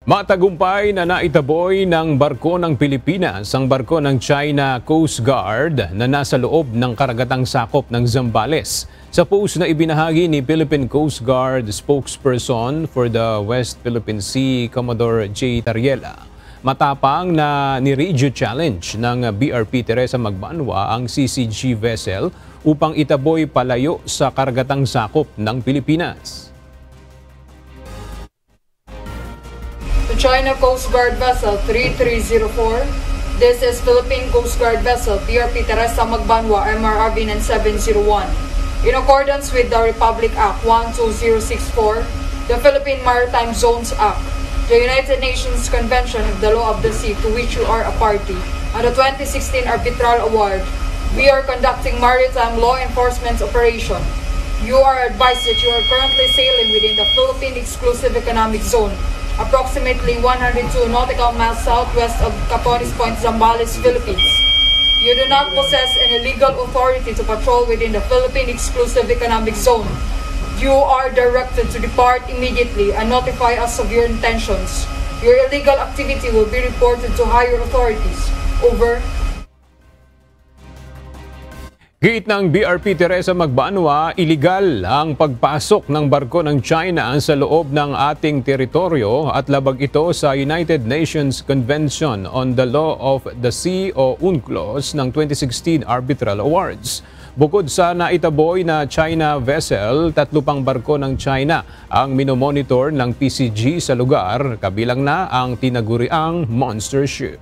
Matagumpay na naitaboy ng barko ng Pilipinas ang barko ng China Coast Guard na nasa loob ng karagatang sakop ng Zambales. Sa post na ibinahagi ni Philippine Coast Guard spokesperson for the West Philippine Sea, Commodore J. Tariela, matapang na ni-radio challenge ng BRP Teresa Magbanwa ang CCG vessel upang itaboy palayo sa karagatang sakop ng Pilipinas. To China Coast Guard Vessel 3304, this is Philippine Coast Guard Vessel BRP Teresa Magbanwa MRRV 9701. In accordance with the Republic Act 12064, the Philippine Maritime Zones Act, the United Nations Convention of the Law of the Sea to which you are a party, and the 2016 Arbitral Award, we are conducting maritime law enforcement operation. You are advised that you are currently sailing within the Philippine Exclusive Economic Zone, approximately 102 nautical miles southwest of Capones Point, Zambales, Philippines. You do not possess any legal authority to patrol within the Philippine Exclusive Economic Zone. You are directed to depart immediately and notify us of your intentions. Your illegal activity will be reported to higher authorities. Over. Giit ng BRP Teresa Magbanwa, iligal ang pagpasok ng barko ng China sa loob ng ating teritoryo at labag ito sa United Nations Convention on the Law of the Sea o UNCLOS ng 2016 Arbitral Awards. Bukod sa naitaboy na China vessel, 3 pang barko ng China ang minomonitor ng PCG sa lugar, kabilang na ang tinaguriang monster ship.